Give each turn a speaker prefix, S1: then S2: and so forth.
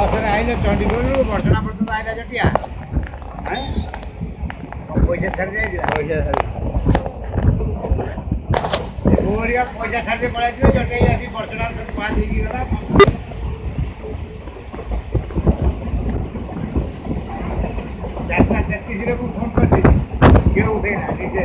S1: ଆଇଲେ ଚଣ୍ଡିଗଡ଼ରୁ ବର୍ଷଣା ପର୍ଯ୍ୟନ୍ତ ଆଇଲା ଜଟିଆ ପଇସା ଛାଡ଼ି ଯାଇଥିଲା ପଇସା ଛାଡ଼ି ପଳାଇଥିଲେ ଜଟେଇ ଆସି ବର୍ଷଣା ପାହା ଦେଇକି ଗଲା। ଚାରିଟା 33ରେ ମୁଁ ଫୋନ୍ କରିଥିଲି କିଏ ଉଠେଇଲା ନିଜେ